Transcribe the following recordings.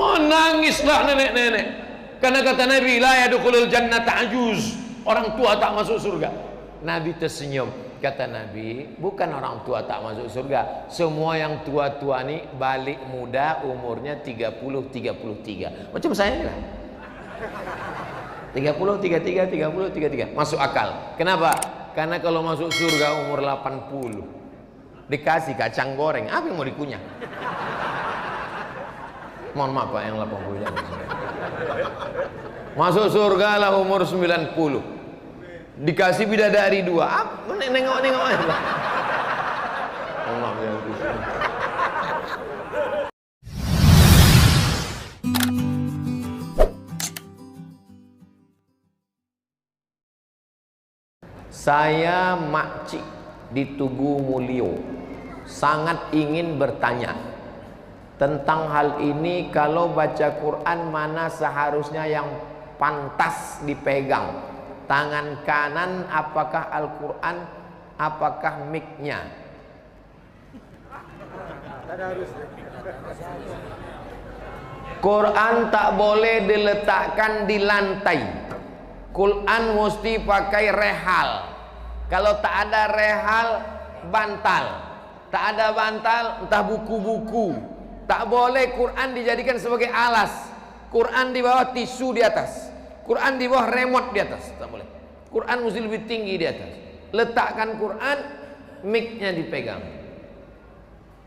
Menangislah nenek-nenek. Karena kata Nabi, la yadkhulul jannata ajuz. Orang tua tak masuk surga. Nabi tersenyum. Kata Nabi, bukan orang tua tak masuk surga. Semua yang tua-tua ini balik muda, umurnya 30-33. Macam saya ni lah. 30, 33, 30, 33. Masuk akal. Kenapa? Karena kalau masuk surga umur 80. Dikasih kacang goreng, apa yang mau dikunyah? Mohon maaf Pak yang 80 nya. Masuk surga lah umur 90. Dikasih bidadari 2. Nengok-nengok aja. Mohon maaf ya. Saya makcik di Tugu Mulyo sangat ingin bertanya tentang hal ini. Kalau baca Quran, mana seharusnya yang pantas dipegang? Tangan kanan apakah Al-Quran, apakah mic-nya? Quran tak boleh diletakkan di lantai. Quran mesti pakai rehal. Kalau tak ada rehal, bantal. Tak ada bantal, entah buku-buku. Tak boleh Quran dijadikan sebagai alas. Quran di bawah, tisu di atas. Quran di bawah, remote di atas. Tak boleh. Quran mesti lebih tinggi di atas. Letakkan Quran, mic-nya dipegang.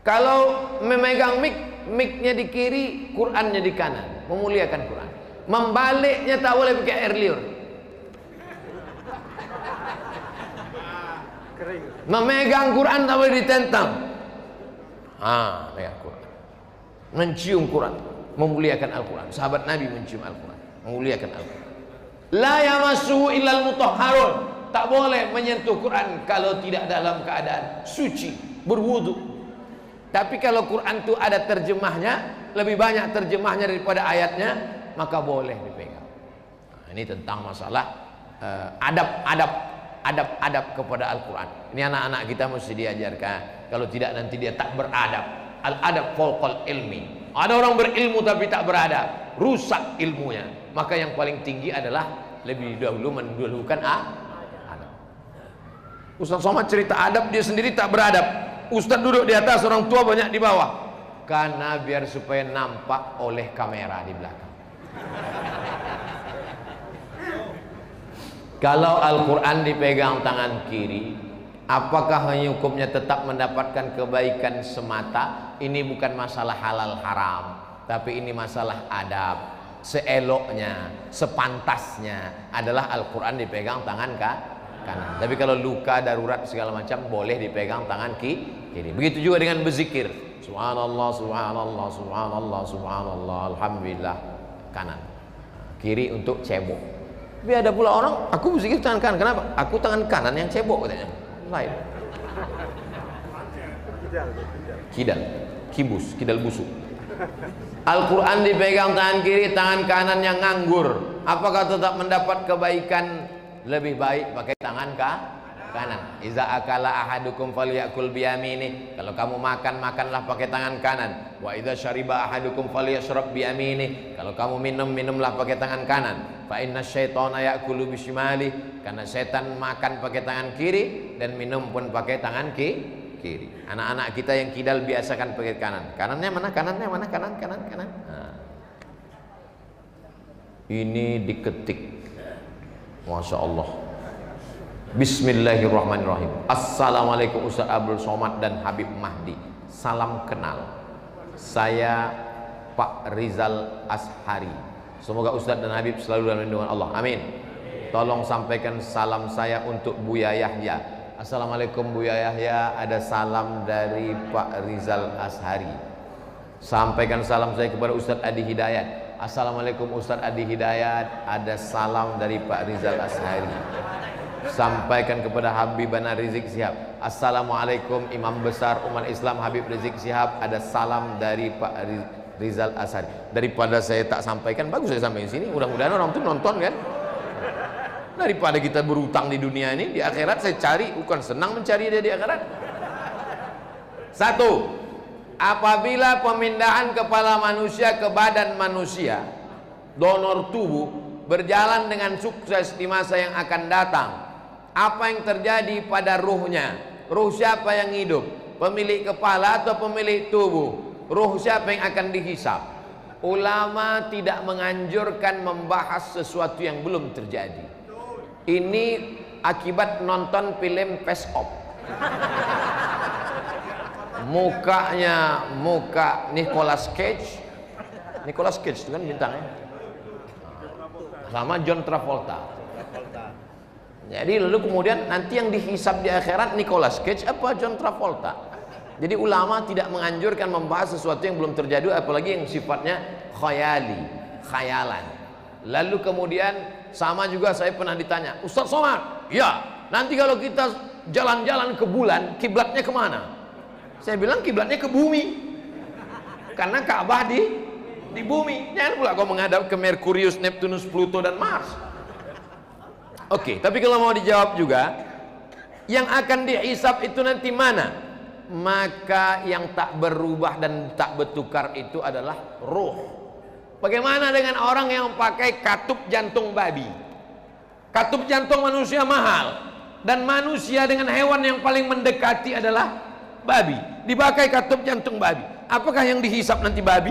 Kalau memegang mic-nya di kiri, Qurannya di kanan. Memuliakan Quran. Membaliknya tak boleh pakai air liur. Memegang Quran tak boleh ditentang. Memegang Quran. Mencium Quran, memuliakan Al-Quran. Sahabat Nabi mencium Al-Quran, memuliakan Al-Quran. La yamassuhu illal mutahharun. Tak boleh menyentuh Quran kalau tidak dalam keadaan suci, berwudu. Tapi kalau Quran itu ada terjemahnya, lebih banyak terjemahnya daripada ayatnya, maka boleh dipegang. Ini tentang masalah adab kepada Al-Quran. Ini anak-anak kita mesti diajarkan. Kalau tidak nanti dia tak beradab. Al-adab fawqal ilmi. Ada orang berilmu tapi tak beradab, rusak ilmunya. Maka yang paling tinggi adalah lebih dahulu mendahulukan adab. Ustaz Somad cerita adab, dia sendiri tak beradab. Ustaz duduk di atas, orang tua banyak di bawah. Karena biar supaya nampak oleh kamera di belakang. Kalau Al-Quran dipegang tangan kiri, apakah hukumnya tetap mendapatkan kebaikan semata? Ini bukan masalah halal haram, tapi ini masalah adab. Seeloknya, sepantasnya adalah Al-Quran dipegang tangan kanan. Tapi kalau luka darurat segala macam, boleh dipegang tangan kiri. Begitu juga dengan berzikir. Subhanallah, subhanallah, subhanallah, subhanallah, alhamdulillah, kanan. Kiri untuk cebok. Tapi ada pula orang, aku berzikir tangan kanan. Kenapa? Aku tangan kanan yang cebok katanya. Lain. Kidal busuk. Al-Quran dipegang tangan kiri, tangan kanan yang nganggur. Apakah tetap mendapat kebaikan? Lebih baik pakai tangan kanan. Iza akala ahadukum falyakul biyamini. Kalau kamu makan, makanlah pakai tangan kanan. Wa idza syariba ahadukum falyashrab biyamini. Kalau kamu minum, minumlah pakai tangan kanan. Fa inna syaitana ya'kulu bisyimali. Karena setan makan pakai tangan kiri dan minum pun pakai tangan kiri. Anak-anak kita yang kidal biasakan pakai kanan. Kanannya mana? Kanannya mana? Kanan. Ini diketik. Masya Allah. Bismillahirrahmanirrahim. Assalamualaikum Ustaz Abdul Somad dan Habib Mahdi. Salam kenal. Saya Pak Rizal Ashari. Semoga Ustaz dan Habib selalu dalam lindungan Allah. Amin. Tolong sampaikan salam saya untuk Buya Yahya. Assalamualaikum Buya Yahya, ada salam dari Pak Rizal Ashari. Sampaikan salam saya kepada Ustadz Adi Hidayat. Assalamualaikum Ustadz Adi Hidayat, ada salam dari Pak Rizal Ashari. Sampaikan kepada Habibana Rizik Sihab. Assalamualaikum Imam Besar Umat Islam Habib Rizik Sihab, ada salam dari Pak Rizal Ashari. Daripada saya tak sampaikan, bagus saya sampaikan sini. Mudah-mudahan orang itu nonton kan. Daripada kita berutang di dunia ini, di akhirat saya cari, bukan senang mencari dia di akhirat. Satu, apabila pemindahan kepala manusia ke badan manusia, donor tubuh, berjalan dengan sukses di masa yang akan datang, apa yang terjadi pada ruhnya? Ruh siapa yang hidup? Pemilik kepala atau pemilik tubuh? Ruh siapa yang akan dihisap? Ulama tidak menganjurkan membahas sesuatu yang belum terjadi. Ini akibat nonton film Face Off. Mukanya muka Nicolas Cage. Nicolas Cage itu kan bintangnya. Sama John Travolta. Jadi lalu kemudian nanti yang dihisap di akhirat Nicolas Cage apa John Travolta. Jadi ulama tidak menganjurkan membahas sesuatu yang belum terjadi, apalagi yang sifatnya khayalan. Lalu kemudian sama juga saya pernah ditanya, Ustaz Somad, ya nanti kalau kita jalan-jalan ke bulan, kiblatnya kemana? Saya bilang kiblatnya ke bumi, karena Ka'bah di bumi. Jangan pula kau menghadap ke Merkurius, Neptunus, Pluto dan Mars. Oke, tapi kalau mau dijawab juga, yang akan dihisap itu nanti mana? Maka yang tak berubah dan tak bertukar itu adalah ruh. Bagaimana dengan orang yang pakai katup jantung babi? Katup jantung manusia mahal, dan manusia dengan hewan yang paling mendekati adalah babi. Dipakai katup jantung babi. Apakah yang dihisap nanti babi?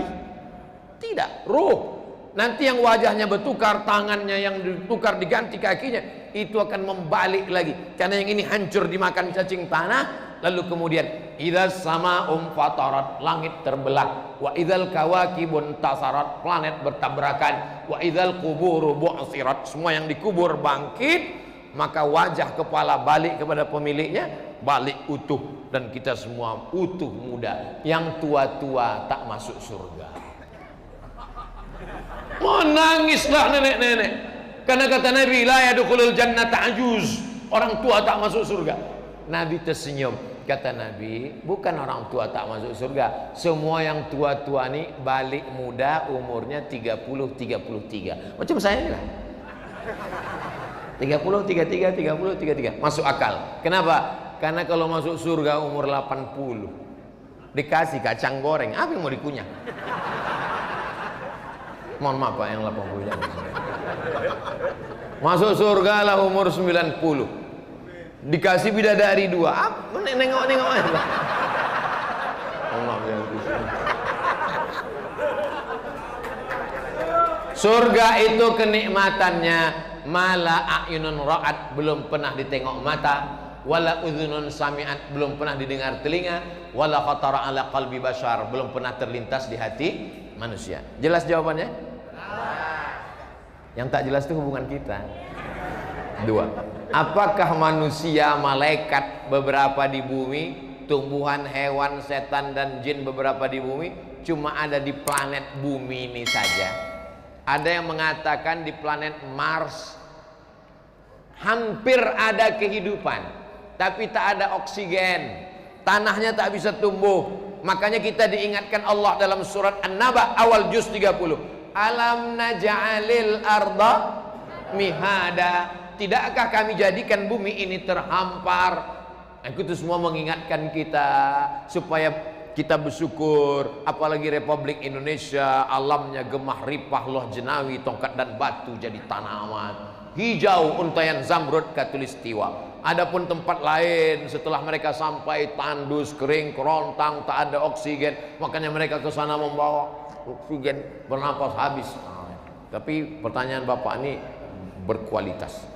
Tidak, ruh. Nanti yang wajahnya bertukar, tangannya yang ditukar, diganti kakinya, itu akan membalik lagi. Karena yang ini hancur dimakan cacing tanah. Lalu kemudian idzas sama'um fatarat, langit terbelah. Wa idzal kawakibun tasarat, planet bertabrakan. Wa idzal quburu bu'sirat, semua yang dikubur bangkit. Maka wajah kepala balik kepada pemiliknya, balik utuh. Dan kita semua utuh muda. Yang tua-tua tak masuk surga. Menangislah nenek-nenek, karena kata Nabi, la yadkhulul jannata ajuz, orang tua tak masuk surga. Nabi tersenyum, kata Nabi, bukan orang tua tak masuk surga, semua yang tua-tua ini balik muda, umurnya 30-33, macam saya ni lah, 30-33, 30-33, masuk akal. Kenapa? Karena kalau masuk surga umur 80, dikasih kacang goreng, apa yang mau dikunyah? Mohon maaf Pak, yang 80 jam. Masuk surga lah umur 90, dikasih bidadari 2. Nengok-nengok aja. Mohon maaf ya. Surga itu kenikmatannya mala a'yunun ra'at, belum pernah ditengok mata, wala udhunun sami'at, belum pernah didengar telinga, wala khatara ala qalbi bashar, belum pernah terlintas di hati manusia. Jelas jawabannya? Yang tak jelas itu hubungan kita. 2. Apakah manusia, malaikat beberapa di bumi, tumbuhan, hewan, setan dan jin beberapa di bumi, cuma ada di planet bumi ini saja? Ada yang mengatakan di planet Mars hampir ada kehidupan, tapi tak ada oksigen, tanahnya tak bisa tumbuh. Makanya kita diingatkan Allah dalam surat An-Naba awal juz 30. Alam naj'alil arda mihada, tidakkah kami jadikan bumi ini terhampar? Itu semua mengingatkan kita supaya kita bersyukur. Apalagi Republik Indonesia, alamnya gemah ripah, loh jenawi, tongkat dan batu jadi tanaman, hijau, untayan zamrud katulistiwa. Adapun tempat lain setelah mereka sampai tandus, kering, kerontang, tak ada oksigen, makanya mereka ke sana membawa oksigen, bernapas habis. Tapi pertanyaan Bapak ini berkualitas.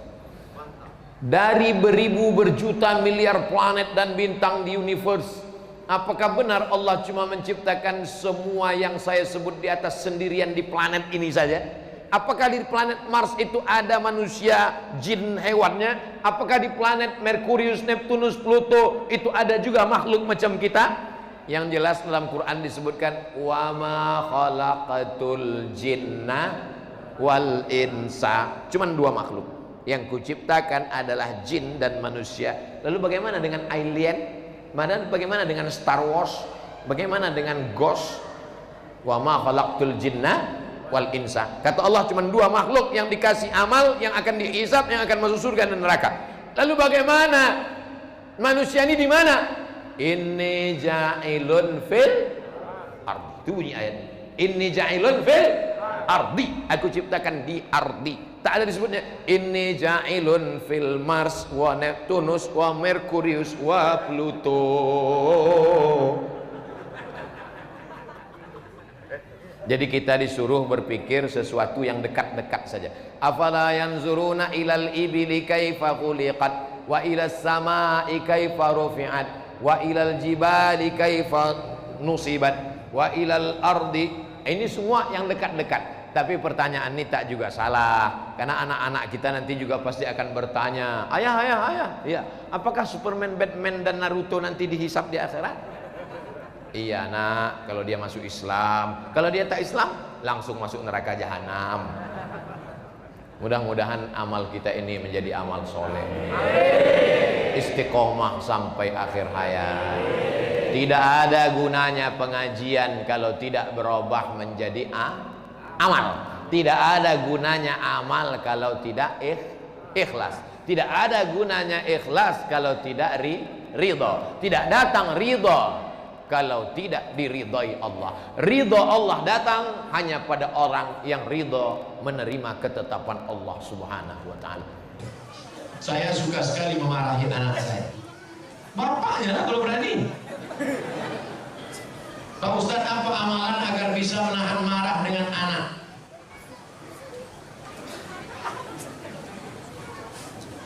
Dari beribu berjuta miliar planet dan bintang di universe, apakah benar Allah cuma menciptakan semua yang saya sebut di atas sendirian di planet ini saja? Apakah di planet Mars itu ada manusia, jin, hewannya? Apakah di planet Merkurius, Neptunus, Pluto itu ada juga makhluk macam kita? Yang jelas dalam Quran disebutkan wa ma khalaqatul jinna wal insa. Cuman 2 makhluk yang kuciptakan adalah jin dan manusia. Lalu bagaimana dengan alien? Bagaimana dengan Star Wars? Bagaimana dengan Ghost? Wa ma khalaqtul jinna wal insa. Kata Allah cuma 2 makhluk yang dikasih amal, yang akan dihisab, yang akan masuk surga dan neraka. Lalu bagaimana manusia ini di mana? Inni ja'ilun fil Itu bunyi ayat. Inni ja'ilun fil ardi, aku ciptakan di ardi. Tak ada disebutnya inni ja'ilun fil Mars wa Neptunus wa Merkurius wa Pluto. Jadi kita disuruh berpikir sesuatu yang dekat-dekat saja. Afala yanzuruna ilal ibili kaifa khuliqat wa ilas samai kaifa rufi'at wa ilal jibali kaifa nusibat wa ilal ardi. Ini semua yang dekat-dekat. Tapi pertanyaan ini tak juga salah, karena anak-anak kita nanti juga pasti akan bertanya, ayah, ya, apakah Superman, Batman dan Naruto nanti dihisap di akhirat? Iya nak, kalau dia masuk Islam. Kalau dia tak Islam, langsung masuk neraka jahanam. Mudah-mudahan amal kita ini menjadi amal soleh, istiqomah sampai akhir hayat. Tidak ada gunanya pengajian kalau tidak berubah menjadi amal. Tidak ada gunanya amal kalau tidak ikhlas. Tidak ada gunanya ikhlas kalau tidak ridho. Tidak datang ridho kalau tidak diridhai Allah. Ridho Allah datang hanya pada orang yang ridho menerima ketetapan Allah Subhanahu wa ta'ala. Saya suka sekali memarahi anak saya. Bapaknya lah kalau berani. Pak Ustadz, apa amalan agar bisa menahan marah dengan anak?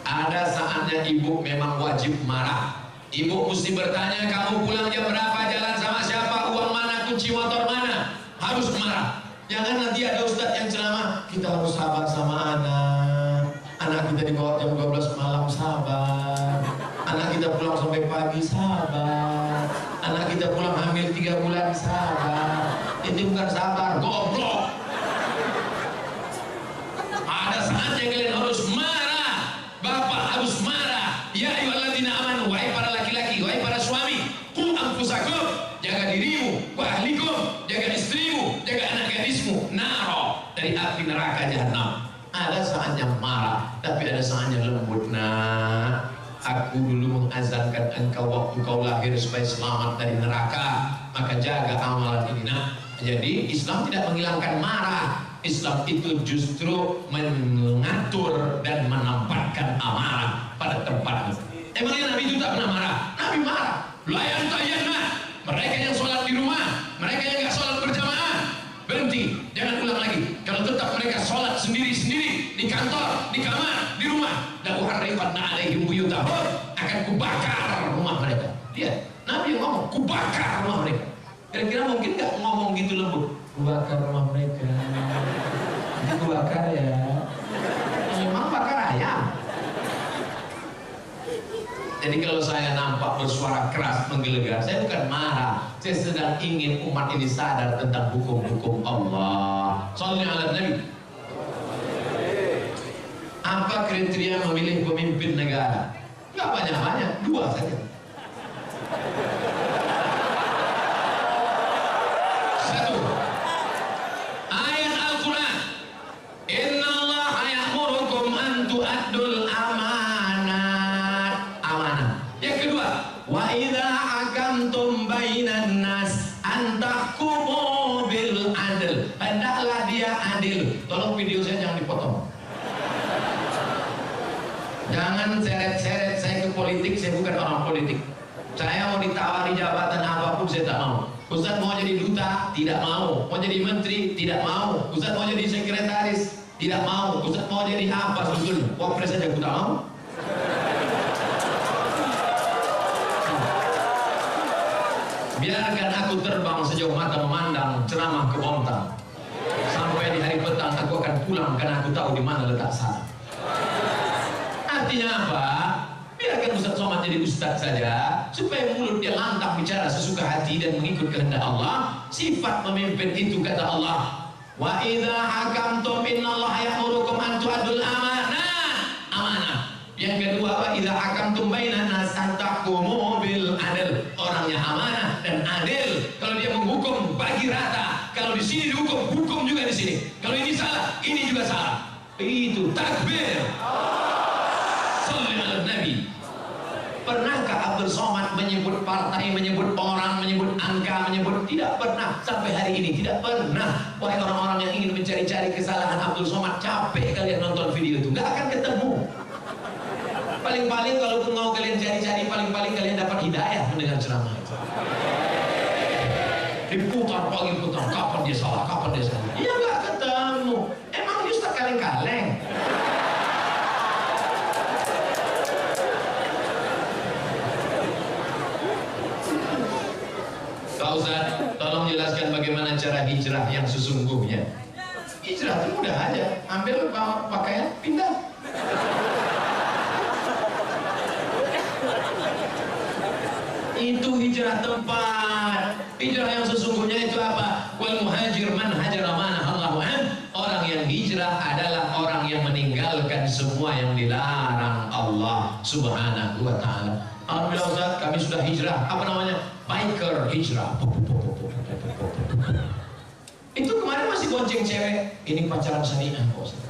Ada saatnya ibu memang wajib marah. Ibu mesti bertanya, kamu pulang jam berapa, jalan sama siapa, uang mana, kunci motor mana. Harus marah. Jangan nanti ada ustadz yang ceramah, kita harus sabar sama anak. Anak kita dibawa jam 12 malam, sabar. Anak kita pulang sampai pagi, sabar. Anak kita pulang hamil 3 bulan, sabar. Itu bukan sabar, goblok. Ada saatnya kalian harus marah. Bapak harus marah. Ya ayyuhalladzina amanu, wahai para laki-laki, wahai para suami, qu anfusakum, jaga dirimu, wa ahlikum, jaga istrimu, jaga anak gadismu, naro, dari api neraka jahanam. Ada saatnya marah, tapi ada saatnya lembut. Nah, aku dulu mengazankan engkau waktu kau lahir supaya selamat dari neraka, maka jaga amalan ini. Nah, jadi Islam tidak menghilangkan marah. Islam itu justru mengatur dan menempatkan amarah pada tempatnya. Emangnya Nabi itu tak pernah marah? Nabi marah. Layan tayyana, mereka yang sholat di rumah, mereka yang nggak sholat berjamaah, berhenti, jangan ulang lagi. Kalau tetap mereka sholat sendiri-sendiri di kantor, di kamar, di rumah, la uharriqanna alaihim buyutahum, akan kubakar rumah mereka. Lihat, Nabi yang ngomong, kubakar rumah mereka. Kira-kira mungkin nggak ngomong gitu lembut? Kubakar rumah mereka. Kubakar ya. Memang bakar ayam. Jadi kalau saya nampak bersuara keras menggelegar, saya bukan marah. Saya sedang ingin umat ini sadar tentang hukum-hukum Allah. Soalnya ala Nabi. Apa kriteria memilih pemimpin negara? Nggak banyak-banyak, 2 saja. Tolong video saya jangan dipotong. Jangan seret-seret saya ke politik, saya bukan orang politik. Saya mau ditawari jabatan apapun saya tak mau. Ustaz mau jadi duta, tidak mau. Mau jadi menteri, tidak mau. Ustaz mau jadi sekretaris, tidak mau. Ustaz mau jadi apa sebetulnya? Wapres saja aku tak mau. Biarkan aku terbang sejauh mata memandang, ceramah ke Bontang. Sampai di hari petang aku akan pulang karena aku tahu di mana letak sana. Artinya apa? Biarkan Ustaz Somad jadi Ustaz saja, supaya mulut dia lantang bicara sesuka hati dan mengikut kehendak Allah. Sifat pemimpin itu kata Allah, wa idza hakamtum innallaha ya'murukum an tu'addul amanah. Yang kedua, wa idza hakamtum bainan nas an tahkumu bil adl. Orangnya amanah dan adil. Kalau dia menghukum bagi rata. Kalau di sini dihukum, hukum juga di sini. Kalau ini salah, ini juga salah. Itu takbir. Shalli ala Nabi. Pernahkah Abdul Somad menyebut partai, menyebut orang, menyebut angka, menyebut? Tidak pernah sampai hari ini. wahai orang-orang yang ingin mencari-cari kesalahan Abdul Somad, capek kalian nonton video itu, nggak akan ketemu. Paling-paling kalau mau kalian cari-cari, paling-paling kalian dapat hidayah mendengar ceramah itu. Diputar pagi putar, kapan dia salah, kapan dia salah. Iya nggak ketemu. Emang Ustaz kaleng-kaleng. Pak Ustaz, tolong jelaskan bagaimana cara hijrah yang sesungguhnya. Hijrah itu mudah aja, ambil pakaian, pindah. Itu hijrah tempat. Hijrah yang sesungguhnya itu apa? Wal muhajir man hajara ma nahallahu an. Orang yang hijrah adalah orang yang meninggalkan semua yang dilarang Allah Subhanahu wa taala. Alhamdulillah Ustaz, kami sudah hijrah. Apa namanya? Biker hijrah. Itu kemarin masih gonceng cewek. Ini pacaran syariah Pak Ustaz.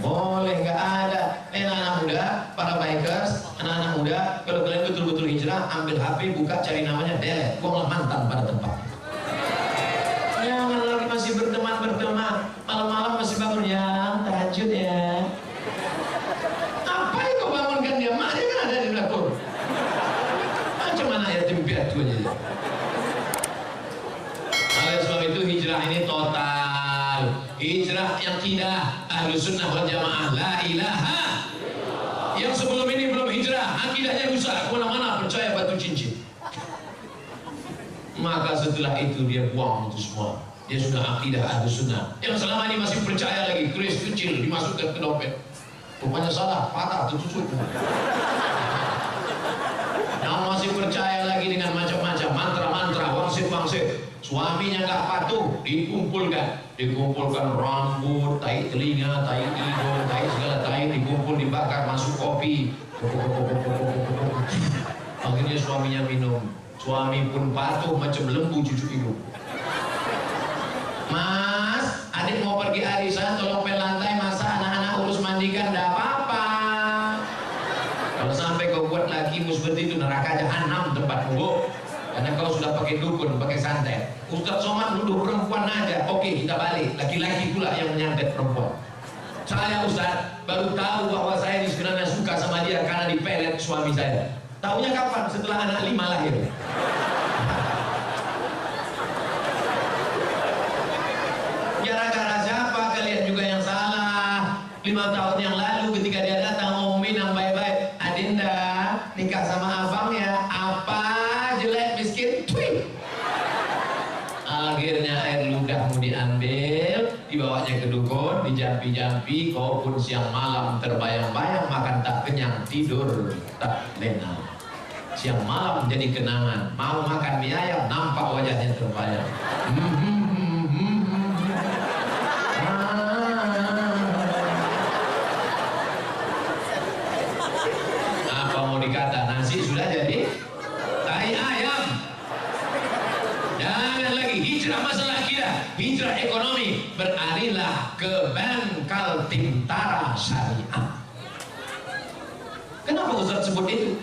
Boleh, nggak ada. Anak-anak muda, para bikers, anak-anak muda, kalau kalian betul-betul hijrah, ambil HP, buka, cari namanya, delete, buanglah mantan pada tempat. Jangan lagi masih berteman, malam-malam masih bangun ya, tahajud ya. Apa yang kau bangunkan dia? Maknya kan ada di belakang. Macam mana yatim piatu aja. Oleh sebab itu hijrah ini total. Hijrah yang tidak Ahlus Sunnah wal Jamaah, la ilaha. Yang sebelum ini belum hijrah, akidahnya rusak, kemana-mana percaya batu cincin. Maka setelah itu dia buang itu semua. Dia sudah akidah Ahlus Sunnah. Yang selama ini masih percaya lagi, keris kecil dimasukkan ke dompet. Rupanya salah, patah, tertusuk. Yang masih percaya lagi dengan macam-macam mantra-mantra, wangsit-wangsit. Suaminya nggak patuh, dikumpulkan rambut, tai telinga, tai hidung, tai segala tai dikumpul, dibakar, masuk kopi. Akhirnya suaminya minum. Suami pun patuh macam lembu cucu hidung. Mas, adik mau pergi arisan, tolong pel lantai, masa anak-anak urus mandikan, enggak apa-apa. Kalau sampai kau buat lakimu seperti itu, neraka jahanam tempatmu. Karena kau sudah pakai dukun, pakai santet. Ustaz Somad nuduh perempuan aja. Oke, kita balik. Laki-laki pula yang menyantet perempuan. Saya Ustaz baru tahu bahwa saya ini sebenarnya suka sama dia karena dipelet suami saya. Taunya kapan? Setelah anak 5 lahir. Gara-gara siapa kalian juga yang salah? 5 tahun yang lalu ketika dia datang ngomongin yang baik-baik, Adinda nikah sama abang ya. Apa? Jelek miskin, tweet. Akhirnya air ludahmu diambil, dibawanya ke dukun, dijampi-jampi, kau pun siang malam terbayang-bayang, makan tak kenyang, tidur tak lena. Siang malam jadi kenangan, mau makan mie ayam, nampak wajahnya terbayang. Apa mau dikata, nasi sudah jadi tai ayam. Jangan lagi hijrah masalah akidah, hijrah ekonomi, beralihlah ke Bangkal Tintara Syariah. Kenapa Ustaz sebut itu?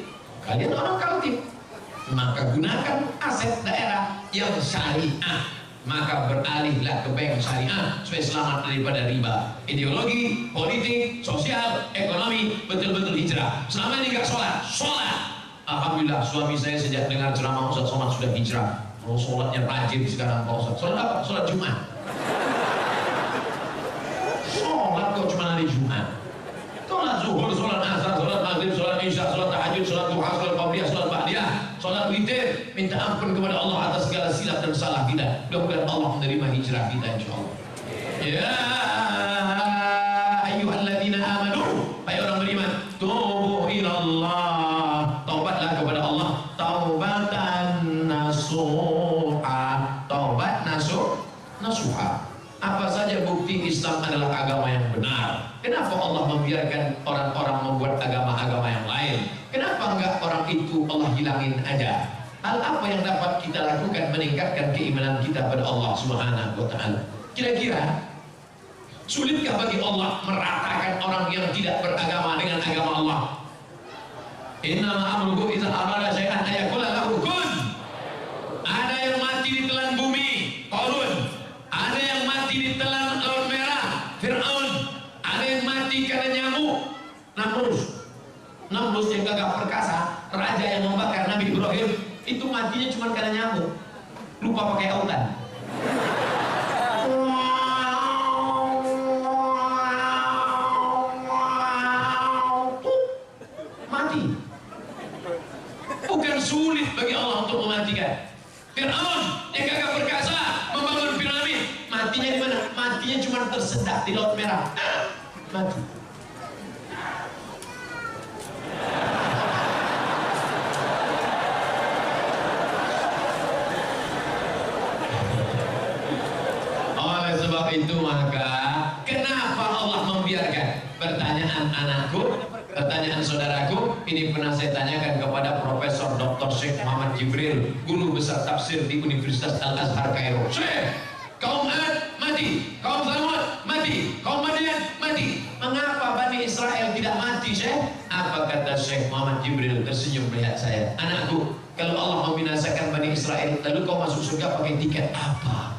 Kalian orang Kaltim, maka gunakan aset daerah yang syariah. Maka beralihlah ke bank syariah supaya selamat daripada riba. Ideologi, politik, sosial, ekonomi, betul-betul hijrah. Selama ini nggak sholat. Alhamdulillah suami saya sejak dengar ceramah Ustaz Somad sudah hijrah. Oh, sholatnya rajin sekarang Pak Ustaz. Sholat apa? Sholat Jumat. Sholat kok cuma hari Jumat. Sholat zuhur, sholat asar, sholat maghrib, sholat isya, sholat tahajud, sholat duha, sholat qabliyah, sholat ba'diyah, sholat witir. Minta ampun kepada Allah atas segala silap dan salah kita. Mudah-mudahan Allah menerima hijrah kita insyaallah. Ya ayyuhalladzina amanu, hai orang beriman, tubu ilallah, taubatlah kepada Allah, taubatan nasuha, taubat nasuha. Apa saja bukti Islam adalah agama yang benar. Kenapa Allah membiarkan orang-orang membuat agama-agama yang lain? Kenapa enggak orang itu Allah hilangin aja? Hal apa yang dapat kita lakukan meningkatkan keimanan kita pada Allah Subhanahu wa taala? Kira-kira sulitkah bagi Allah meratakan orang yang tidak beragama dengan agama Allah? Innama amruhu idza arada syai'an ayaqula lahu kun. Ada yang mati ditelan yang gagah perkasa, raja yang membakar Nabi Ibrahim, itu matinya cuma karena nyamuk, lupa pakai autan. Mati. Bukan sulit bagi Allah untuk mematikan. Fir'aun yang gagah perkasa membangun piramid, matinya di mana? Matinya cuma tersedak di Laut Merah. Mati. Oleh sebab itu maka kenapa Allah membiarkan? Pertanyaan anakku, pertanyaan saudaraku, ini pernah saya tanyakan kepada Profesor Dr. Syekh Muhammad Jibril, guru besar tafsir di Universitas Al-Azhar Kairo. Syekh, kaum Ad mati, kaum Thamud mati, kaum Madian mati. Mengapa Bani Israel tidak mati, Syekh? Apa kata Syekh Muhammad Jibril tersenyum melihat saya? Anakku, kalau Allah membinasakan Bani Israel, lalu kau masuk surga pakai tiket apa?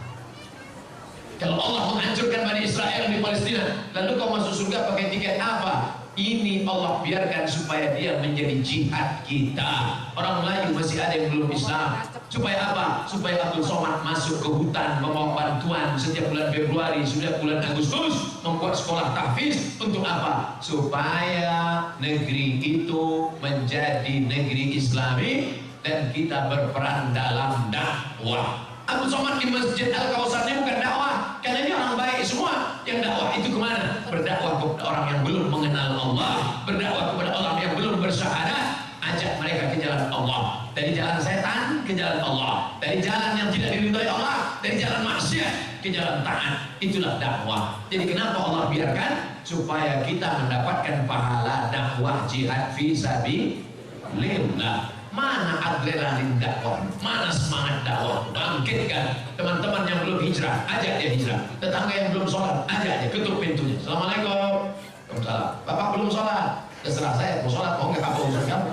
Kalau Allah menghancurkan Bani Israel di Palestina, lalu kau masuk surga pakai tiket apa? Ini Allah biarkan supaya dia menjadi jihad kita. Orang Melayu masih ada yang belum Islam. Supaya apa? Supaya Abdul Somad masuk ke hutan membawa bantuan setiap bulan Februari, setiap bulan Agustus, membuat sekolah tahfiz. Untuk apa? Supaya negeri itu menjadi negeri Islami dan kita berperan dalam dakwah. Abdul Somad di Masjid Al-Kausar ini bukan dakwah, karena ini orang baik semua. Yang dakwah itu kemana? Berdakwah kepada orang yang belum mengenal Allah, berdakwah kepada orang yang belum bersyahadat, ajak mereka ke jalan Allah, dari jalan setan ke jalan Allah, dari jalan yang tidak diridhoi Allah, dari jalan maksiat ke jalan taat. Itulah dakwah. Jadi kenapa Allah biarkan? Supaya kita mendapatkan pahala dakwah jihad fi sabilillah. Mana adrenalin dakwah, mana semangat dakwah, bangkitkan teman-teman yang belum hijrah, ajak dia hijrah. Tetangga yang belum sholat, ajak dia, ketuk pintunya. Assalamualaikum. Waalaikumsalam. Bapak belum sholat, terserah saya, mau sholat mau nggak, apa urusan kamu?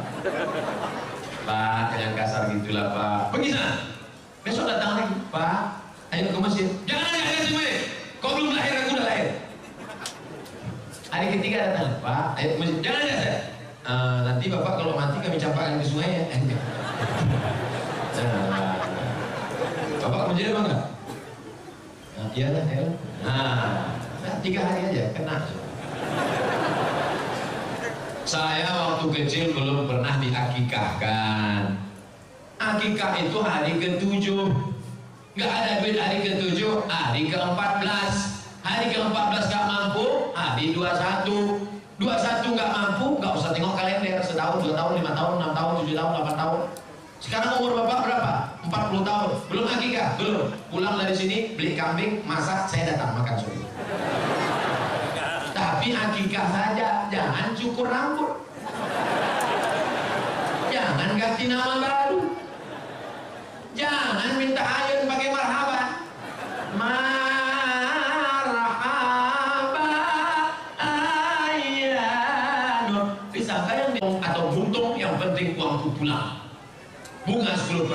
Pak, yang kasar gitulah Pak. Pergi sana. Besok datang lagi, Pak. Ayo ke masjid. Jangan ada semuanya. Kau belum lahir, aku udah lahir. Hari ketiga datang, Pak. Ayo ke masjid. Jangan ada saya. Nanti Bapak kalau mati kami campakkan ke sungai ya. Bapak mau jadi apa enggak? Iya lah, ya. Nah, 3 hari aja kena. Saya waktu kecil belum pernah diakikahkan. Akikah itu hari ke-7. Nggak ada duit hari ke-7, hari ke-14. Hari ke-14 nggak mampu, hari 21. 21 nggak mampu, nggak usah tengok kalender, setahun, 2 tahun, 5 tahun, 6 tahun, 7 tahun, 8 tahun. Sekarang umur Bapak berapa? 40 tahun, belum akikah? Belum. Pulang dari sini, beli kambing, masak, saya datang makan sore. Tapi akikah saja, jangan cukur rambut. Jangan ganti nama baru. Jangan minta ayun pakai marhaban. Atau buntung, yang penting uangku pulang. Bunga 10%.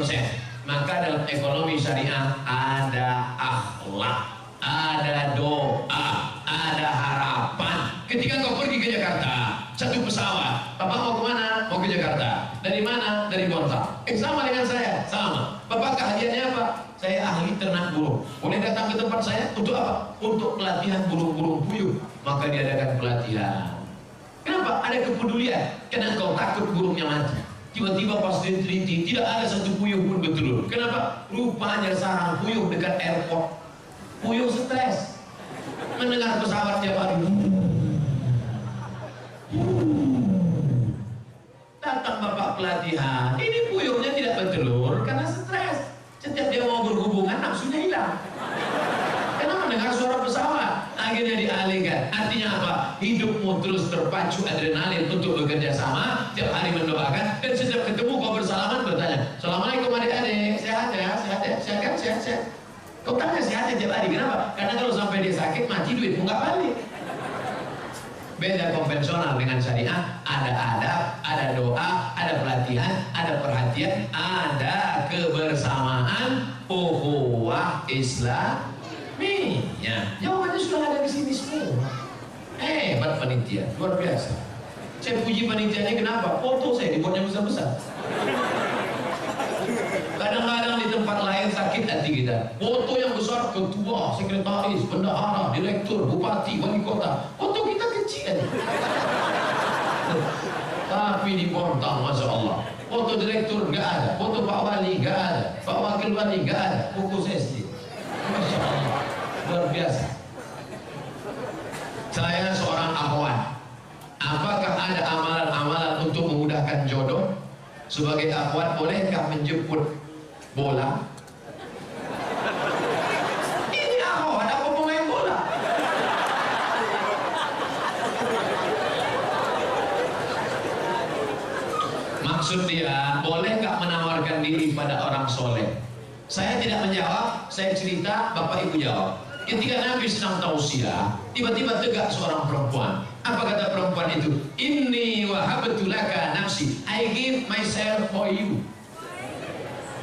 Maka dalam ekonomi syariah ada akhlak, ada doa, ada harapan. Ketika kau pergi ke Jakarta, satu pesawat, Bapak mau kemana? Mau ke Jakarta. Dari mana? Dari Bontang. Sama dengan saya, sama. Bapak keahliannya apa? Saya ahli ternak burung. Boleh datang ke tempat saya untuk apa? Untuk pelatihan burung-burung puyuh. Maka diadakan pelatihan. Kenapa? Ada kepedulian. Karena kau takut burungnya mati. Tiba-tiba pas diteliti, tidak ada satu puyuh pun betul. Kenapa? Rupanya sarang puyuh dekat airport. Puyuh stres. Mendengar pesawat tiap hari. Datang bapak pelatihan. Ini puyuhnya tidak bertelur karena stres. Setiap dia mau berhubungan, nafsunya hilang. Karena mendengar suara pesawat. Akhirnya dialihkan. Artinya apa? Hidupmu terus terpacu adrenalin untuk bekerja sama, tiap hari mendoakan, dan setiap ketemu kau bersalaman bertanya, Assalamualaikum adik-adik, sehat ya, sehat ya, sehat kan, sehat, sehat. Kau tanya sehatnya tiap hari, kenapa? Karena kalau sampai dia sakit, mati duitmu nggak balik. Beda konvensional dengan syariah, ada adab, ada doa, ada pelatihan, ada perhatian, ada kebersamaan, ukhuwah Islam. Ya, jawabannya sudah ada di sini semua. Hebat panitia, luar biasa. Saya puji panitianya, kenapa? Foto saya dibuatnya besar-besar. Kadang-kadang di tempat lain sakit hati kita. Foto yang besar, ketua, sekretaris, bendahara, direktur, bupati, wali kota. Foto kita kecil. Tapi di Bontang, Masya Allah, foto direktur nggak ada, foto Pak Wali nggak ada, Pak Wakil Wali nggak ada, buku saya sendiri. Masya Allah, luar biasa. Saya seorang akhwat. Apakah ada amalan-amalan untuk memudahkan jodoh? Sebagai akhwat, bolehkah menjemput bola? Ini akhwat apa pemain bola? Maksud dia, boleh nggak menawarkan diri pada orang soleh? Saya tidak menjawab, saya cerita, Bapak Ibu jawab. Ketika Nabi sedang tausiah, tiba-tiba tegak seorang perempuan. Apa kata perempuan itu? Inni wahabtu laka nafsi, I give myself for you.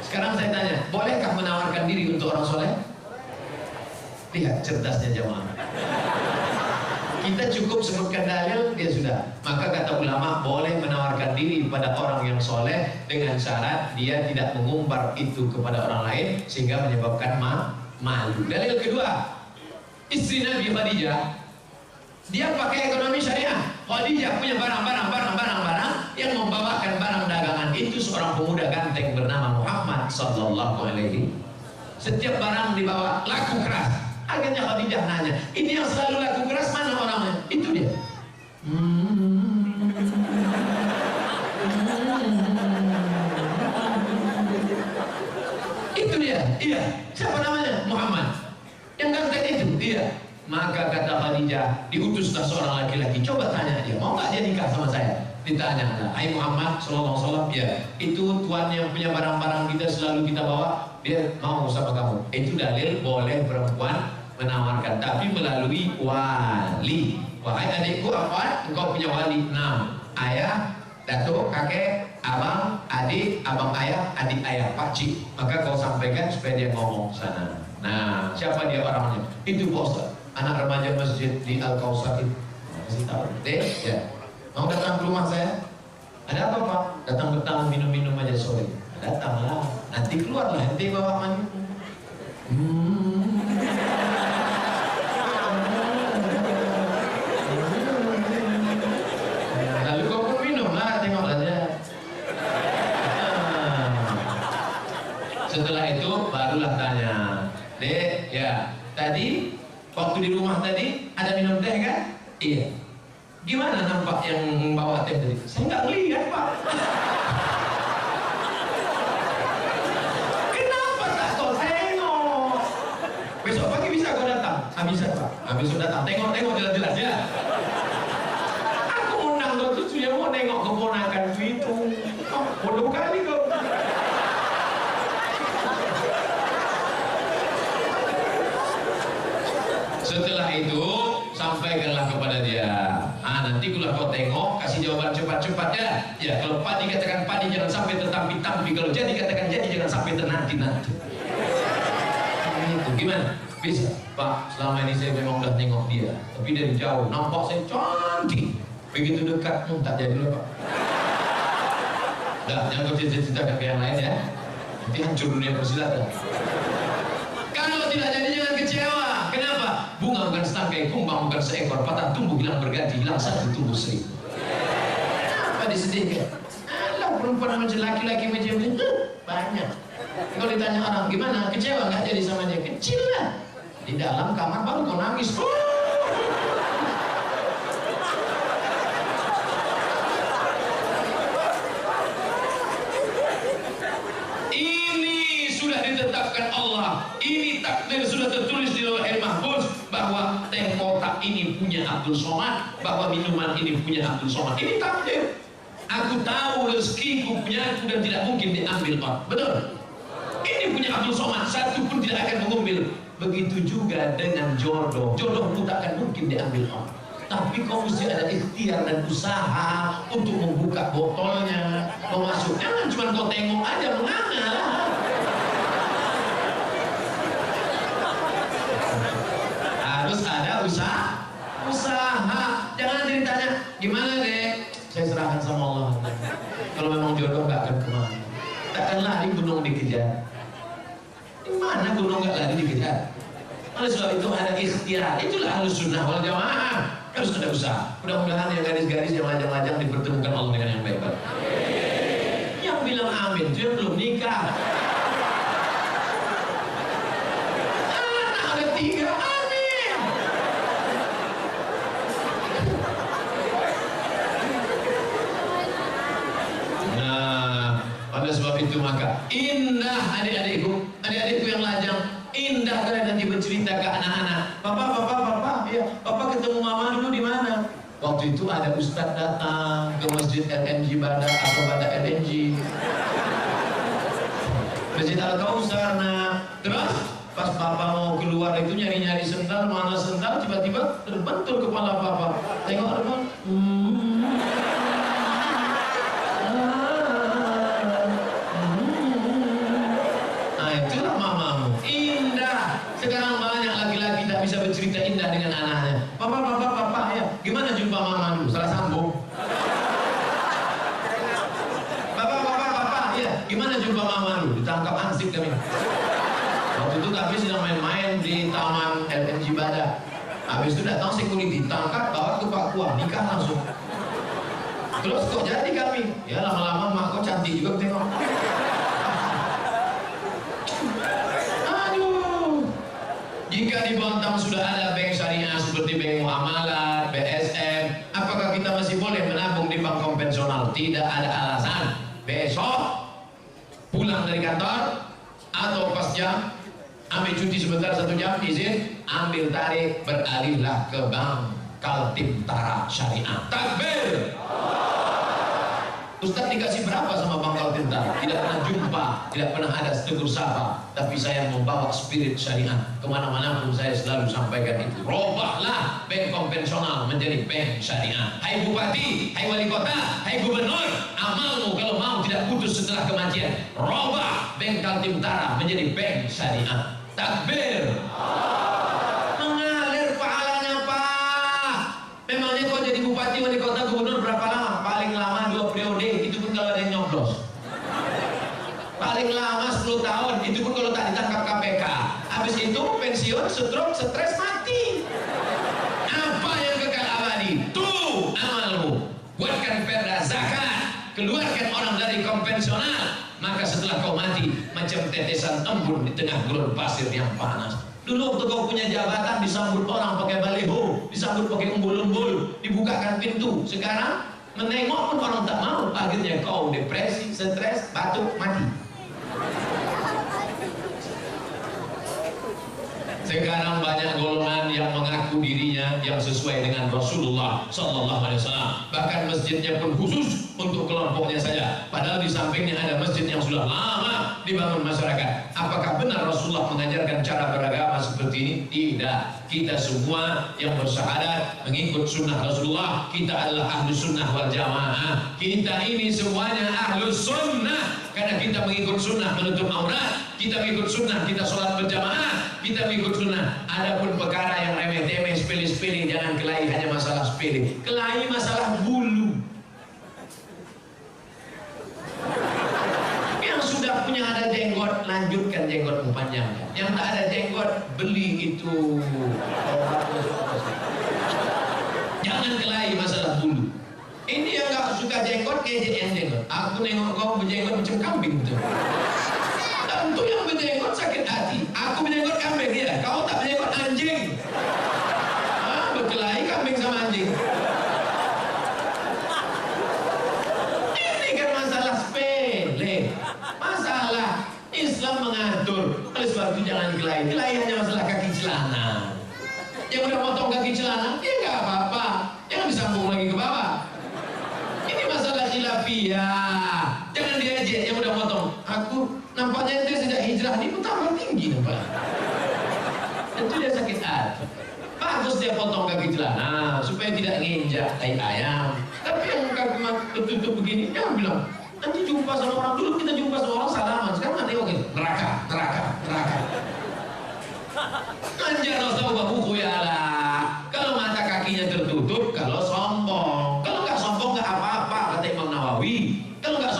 Sekarang saya tanya, bolehkah menawarkan diri untuk orang soleh? Lihat cerdasnya jemaah. Kita cukup sebutkan dalil, dia sudah. Maka kata ulama, boleh menawarkan diri pada orang yang soleh dengan syarat dia tidak mengumbar itu kepada orang lain sehingga menyebabkan malu. Dalil kedua, istri Nabi Khadijah, dia pakai ekonomi syariah. Khadijah punya barang yang membawakan barang dagangan itu seorang pemuda ganteng bernama Muhammad sallallahu alaihi. Setiap barang dibawa laku keras. Akhirnya Khadijah nanya, ini yang selalu laku keras mana orangnya? Itu dia. Itu dia. Iya. Siapa namanya? Muhammad. Yang ganteng itu. Iya. Maka kata Khadijah, diutuslah seorang laki-laki. Coba tanya dia, mau nggak dia nikah sama saya? Ditanya, hai Muhammad sallallahu alaihi wasallam, ya. Itu tuan yang punya barang-barang kita selalu kita bawa, dia mau sama kamu. Itu dalil boleh perempuan menawarkan, tapi melalui wali. Wahai adikku, apa? Engkau punya wali 6. Ayah, datuk, kakek, abang, adik, abang ayah, adik ayah, pakcik. Maka kau sampaikan supaya dia ngomong sana. Nah, siapa dia orangnya? Itu Pak Ustaz, anak remaja masjid di Al-Kausar itu. Masih tahu? Dek, ya. Mau datang ke rumah saya? Ada apa Pak? Datang-datang minum-minum aja sore. Datanglah, nanti keluarlah, nanti bawa mandi. Lalu kau pun minumlah, tengok aja. Setelah itu barulah tanya, Dek, ya, tadi waktu di rumah tadi ada minum teh kan? Iya. Gimana nampak yang membawa teh tadi? Saya nggak lihat Pak. Kenapa tak kau tengok? Besok pagi bisa kau datang? Bisa Pak. Besok datang. Tengok jelas-jelas ya. Aku undang kau cucu yang mau nengok keponakan itu. Oh, bodoh kali kau. Setelah itu sampaikanlah kepada dia. Nanti kalau kau tengok, kasih jawaban cepat-cepat ya. Ya, kalau padi katakan padi, jangan sampai tertampi-tampi. Kalau jadi katakan jadi, jangan sampai ternanti-nanti. Itu gimana? Bisa, Pak. Selama ini saya memang udah tengok dia, tapi dari jauh nampak saya cantik. Begitu dekat, tak jadi loh Pak. Dah, jangan kau cerita-ceritakan ke yang lain ya. Nanti hancur dunia persilatan. Kalau tidak jadi jangan kecewa. Kenapa? Bunga bukan setangkai, kumbang bukan seekor, patah tumbuh hilang berganti, hilang satu tumbuh seribu. Apa disedihkan? Alah, perempuan macam laki-laki macam ini banyak. Kalau ditanya orang gimana, kecewa nggak jadi sama dia? Kecil lah. Di dalam kamar baru kau nangis. Ini sudah ditetapkan Allah. Ini takdir sudah tertulis di Lauhul Mahfuz bahwa teh kotak ini punya Abdul Somad, bahwa minuman ini punya Abdul Somad. Ini takdir. Aku tahu rezekiku punya aku dan tidak mungkin diambil orang. Betul? Ini punya Abdul Somad, satu pun tidak akan mengambil. Begitu juga dengan jodoh. Jodohmu tak akan mungkin diambil orang. Tapi kau mesti ada ikhtiar dan usaha untuk membuka botolnya, memasuk. Jangan cuma kau tengok aja menganga. Harus ada usaha. Jangan ditanya gimana deh. Saya Kalau memang jodoh nggak akan kemana. Takkan lari gunung dikejar. Di mana gunung nggak lari dikejar? Oleh sebab itu ada ikhtiar. Itulah Ahlus Sunnah wal Jamaah. Harus ada usaha. Mudah-mudahan yang gadis-gadis yang lajang-lajang dipertemukan Allah dengan yang baik-baik. Yang bilang amin itu yang belum nikah. Anak ada 3, amin. Nah, oleh sebab itu maka indah adik-adikku yang lajang, indah kalian nanti bercerita ke anak-anak. Papa, ya, papa ketemu mama dulu di mana? Waktu itu ada ustadz datang ke masjid LNG Bada atau Bada LNG. Masjid Al-Kausar. Nah, terus pas papa mau keluar itu nyari-nyari sendal, mana sendal, tiba-tiba terbentur kepala papa. Tengok depan. Sekarang banyak laki-laki tak bisa bercerita indah dengan anaknya. Papa, ya, gimana jumpa mama dulu? Salah sambung. Papa, ya, gimana jumpa mama dulu? Ditangkap ansip kami. Waktu itu kami sedang main-main di taman LNG Bada. Habis itu datang security, tangkap, bawa ke Papua, nikah langsung. Terus kok jadi kami? Ya lama-lama mak kok cantik juga tengok. Jika di Batam sudah ada bank syariah seperti bank muamalat, BSM, apakah kita masih boleh menabung di bank konvensional? Tidak ada alasan. Besok pulang dari kantor atau pas jam, ambil cuti sebentar 1 jam, izin, ambil tarik, beralihlah ke bank Kaltim-Tara Syariah. Takbir! Ustaz dikasih berapa sama Bang Kaltim-Tara? Tidak pernah jumpa, tidak pernah ada tegur sapa. Tapi saya membawa spirit syariah kemana-mana pun saya selalu sampaikan itu. Robahlah bank konvensional menjadi bank syariah. Hai Bupati, hai Wali Kota, hai Gubernur, amalmu kalau mau tidak putus setelah kematian. Robah bank Kaltim-Tara menjadi bank syariah. Takbir! Mengalir pahalanya Pak. Memangnya kau jadi Bupati, Wali Kota, Gubernur berapa lama? Paling lama 2 periode, itu pun kalau ada yang nyoblos. Paling lama 10 tahun, itu pun kalau tak ditangkap KPK. Habis itu pensiun, stroke, stres, mati. Apa yang kekal abadi? Tuh amalmu. Buatkan perda zakat, keluarkan orang dari konvensional. Maka setelah kau mati, macam tetesan embun di tengah gurun pasir yang panas. Dulu waktu kau punya jabatan disambut orang pakai baliho, disambut pakai umbul-umbul, dibukakan pintu. Sekarang menengok pun orang tak mau. Akhirnya kau depresi, stres, batuk, mati. Sekarang banyak golongan yang mengaku dirinya yang sesuai dengan Rasulullah Sallallahu Alaihi Wasallam. Bahkan masjidnya pun khusus untuk kelompoknya saja. Padahal di sampingnya ada masjid yang sudah lama dibangun masyarakat. Apakah benar Rasulullah mengajarkan cara beragama seperti ini? Tidak. Kita semua yang bersyahadat mengikut sunnah Rasulullah, kita adalah ahlus sunnah wal jamaah. Kita ini semuanya ahlus sunnah karena kita mengikut sunnah menutup aurat, kita mengikut sunnah, kita sholat berjamaah, kita mengikut sunnah. Adapun perkara yang remeh-temeh, sepele-sepele, jangan kelahi hanya masalah sepele. Kelahi masalah bulu. Yang sudah punya ada jenggot, lanjutkan jenggotmu panjangnya. Yang tak ada jenggot, beli itu. Jangan kelahi masalah bulu. Ini yang gak suka jenggot, ngejek yang jenggot. Aku nengok kau berjenggot macam kambing betul. Tentu yang berjenggot sakit hati. Aku berjenggot kambing ya, kau tak berjenggot anjing. Berkelahi kambing sama anjing. Ini kan masalah sepele. Masalah Islam mengatur. Oleh sebab itu jangan kelahi. Kelahi hanya masalah kaki celana. Yang udah potong kaki celana, ya nggak apa-apa. Jangan disambung lagi ke bawah. Ini masalah khilafiyah. Jangan diejek yang udah potong. Aku nampaknya itu sejak hijrah ini tambah tinggi nampaknya. Itu dia sakit hati. Bagus dia potong kaki celana supaya tidak nginjak tai ayam. Tapi yang kaki tertutup begini, jangan bilang nanti jumpa sama orang. Dulu kita jumpa sama orang salaman, sekarang nanti oke, neraka. Anjar Rasulullah buku ya lah. Kalau mata kakinya tertutup, kalau sombong. Kalau nggak sombong nggak apa-apa, kata Imam Nawawi. Kalau nggak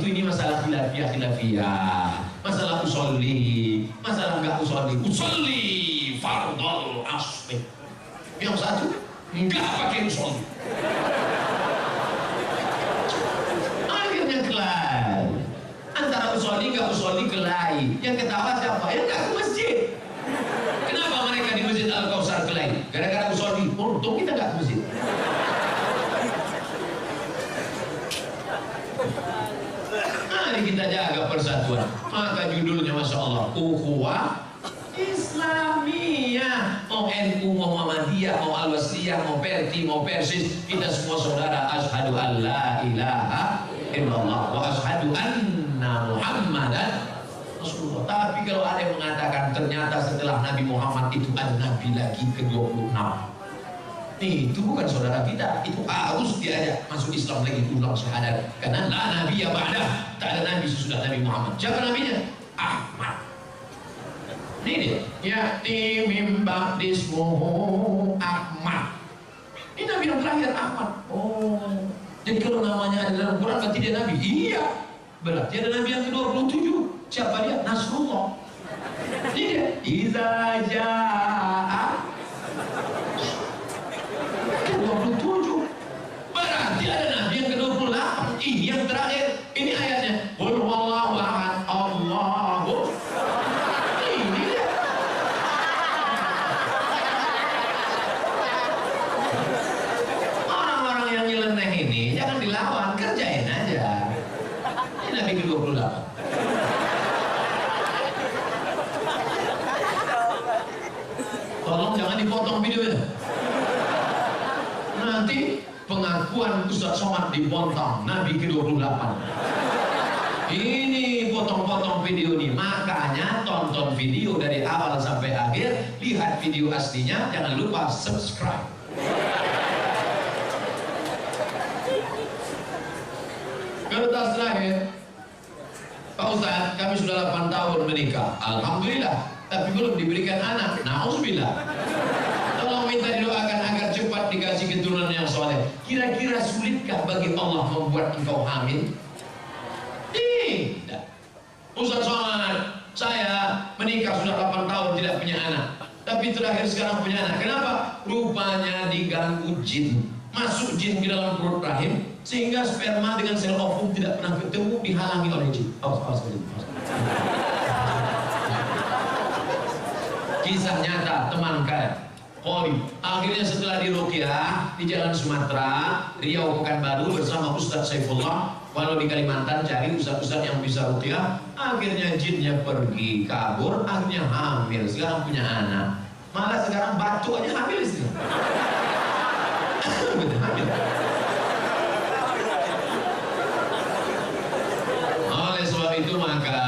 itu ini masalah khilafiyah, masalah usolli, masalah nggak usolli fardhul asli. Yang satu nggak pakai usolli. Akhirnya kelai antara usolli nggak usolli kelai. Yang ketawa siapa? Yang nggak ke masjid. Kenapa mereka di Masjid Al-Kautsar kelai? Gara-gara usolli. Untung kita nggak ke masjid. Mari kita jaga persatuan. Maka judulnya Masya Allah, Ukhuwah Islamiyah. Mau NU, mau Muhammadiyah, mau Al-Wasliyah, mau Perti, mau Persis, kita semua saudara. Asyhadu an la ilaha illallah wa asyhadu anna Muhammadan Rasulullah. Tapi kalau ada yang mengatakan ternyata setelah Nabi Muhammad itu ada Nabi lagi ke-26, itu bukan saudara kita, itu harus diajak masuk Islam lagi, ulang syahadat. Karena la nabi ya ba'da, tak ada nabi sesudah Nabi Muhammad. Siapa nabinya? Ahmad. Ini dia. Ya'ti mim ba'dismuhu Ahmad. Ini nabi yang terakhir, Ahmad. Oh, jadi kalau namanya ada dalam Quran berarti dia nabi? Iya. Berarti ada nabi yang ke-27. Siapa dia? Nasrullah. Ini dia. Iza ja'a 27. Berarti ada nabi yang ke-28. Ini yang terakhir. Ini ayatnya. Qul huwallahu ahad, Allahu. Ini dia. Orang-orang yang nyeleneh ini jangan dilawan, kerjain aja. Ini nabi ke-28. Tolong jangan dipotong videonya. Nanti pengakuan Ustaz Somad dipotong Nabi ke-28. Ini potong-potong video nih. Makanya tonton video dari awal sampai akhir, lihat video aslinya, jangan lupa subscribe. Kertas terakhir, Pak Ustaz, kami sudah 8 tahun menikah, alhamdulillah, tapi belum diberikan anak. Nauzubillah. Tolong minta didoakan agar cepat dikasih keturunan yang soleh. Kira-kira sulitkah bagi Allah membuat engkau hamil? Tidak. Ustaz Somad, saya menikah sudah 8 tahun tidak punya anak, tapi terakhir sekarang punya anak. Kenapa? Rupanya diganggu jin. Masuk jin ke dalam perut rahim, sehingga sperma dengan sel ovum tidak pernah ketemu, dihalangi oleh jin. Awas. Kisah nyata teman kalian. Akhirnya setelah diruqyah di Jalan Sumatera, Riau Pekanbaru bersama Ustaz Saifullah, walau di Kalimantan cari ustaz-ustaz yang bisa ruqyah, akhirnya jinnya pergi kabur, akhirnya hamil, sekarang punya anak. Malah sekarang batuk aja hamil istri. Hamil. Oleh sebab itu maka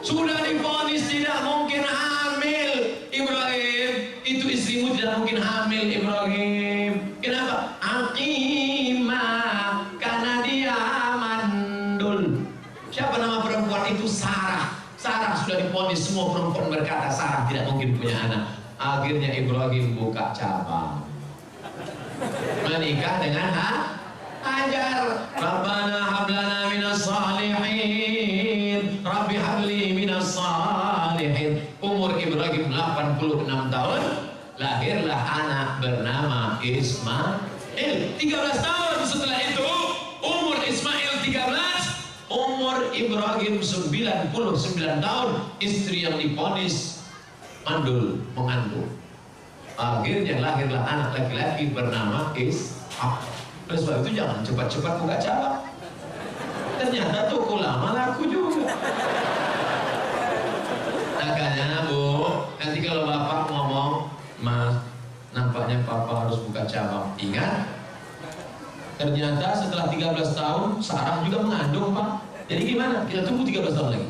sudah divonis tidak mungkin hamil Ibrahim. Itu istrimu tidak mungkin hamil Ibrahim. Kenapa? Aqimah, karena dia mandul. Siapa nama perempuan itu? Sarah. Sarah sudah divonis, semua perempuan berkata Sarah tidak mungkin punya anak. Akhirnya Ibrahim buka cabang, menikah dengan Hajar. Rabbana hablana minas salihin, Rabbi habli minas salihin. Umur Ibrahim 86 tahun, lahirlah anak bernama Ismail. 13 tahun setelah itu, umur Ismail 13, umur Ibrahim 99 tahun, istri yang divonis mandul, mengandung. Akhirnya lahirlah anak laki-laki bernama Ishak. Oleh sebab itu jangan cepat-cepat buka cabang. Ternyata toko lama laku juga. Makanya Bu, nanti kalau bapak ngomong, Mas, nampaknya papa harus buka cabang. Ingat, ternyata setelah 13 tahun Sarah juga mengandung Pak. Jadi gimana? Kita tunggu 13 tahun lagi.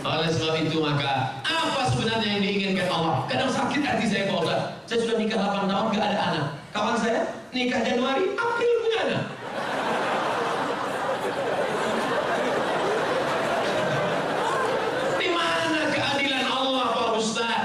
Oleh sebab itu maka apa sebenarnya yang diinginkan Allah? Kadang sakit hati saya Pak Ustaz. Saya sudah nikah 8 tahun gak ada anak. Kawan saya nikah Januari, April punya anak. Di mana keadilan Allah Pak Ustaz?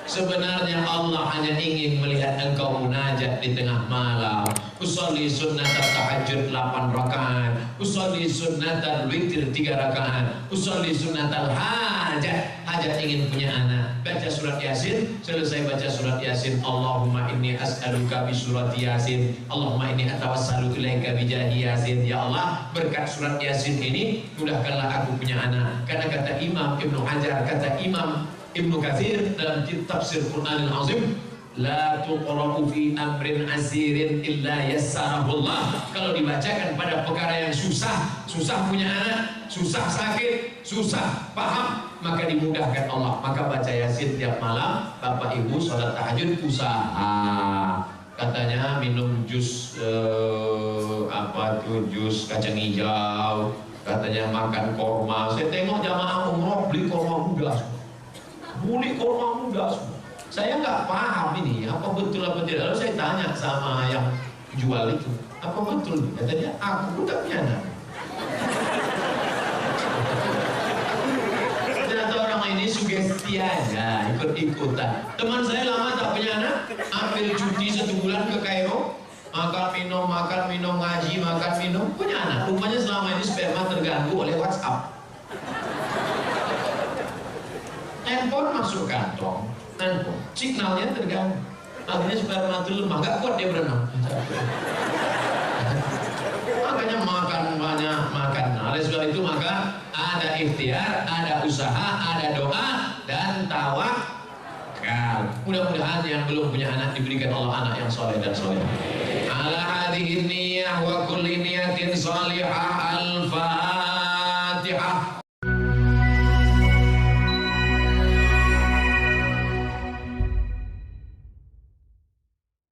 Sebenarnya Sebenarnya Allah hanya ingin melihat engkau munajat di tengah malam. Usolli sunnatan tahajud 8 rakaat, usolli sunnatan witir 3 rakaat, usolli sunnatal hajat, hajat ingin punya anak. Baca surat Yasin, selesai baca surat Yasin, Allahumma inni as'aluka bi surat Yasin, Allahumma inni atawassalu ilaika bi jahi Yasin. Ya Allah, berkat surat Yasin ini mudahkanlah aku punya anak. Karena kata Imam Ibnu Hajar, kata Imam Ibnu Katsir dalam tafsir Qur'anil Azim, la tuqra'u fi amrin asirin illa yassarahullah. Kalau dibacakan pada perkara yang susah, susah punya anak, susah sakit, susah paham, maka dimudahkan Allah. Maka baca Yasin tiap malam. Bapak Ibu sholat tahajud usaha. Katanya minum jus jus kacang hijau. Katanya makan korma. Saya tengok jamaah umroh beli korma muda semua. Beli korma muda semua. Saya nggak paham ini apa betul apa tidak. Lalu saya tanya sama yang jual itu, apa betul? Katanya aku udah punya anak. Ternyata orang ini sugesti aja, ikut-ikutan. Teman saya lama tak punya anak, ambil cuti 1 bulan ke Kairo, makan minum ngaji, makan minum, punya anak. Rupanya selama ini sperma terganggu oleh WhatsApp. Handphone masuk kantong, handphone signalnya terganggu, akhirnya sperma itu lemah, gak kuat dia berenang. Makanya makan banyak, makan. Oleh sebab itu maka ada ikhtiar, ada usaha, ada doa dan tawakal. Mudah-mudahan yang belum punya anak diberikan Allah anak yang soleh dan soleh. Ala hadhihi niyah wa kulli niyatin salihah al-fatihah.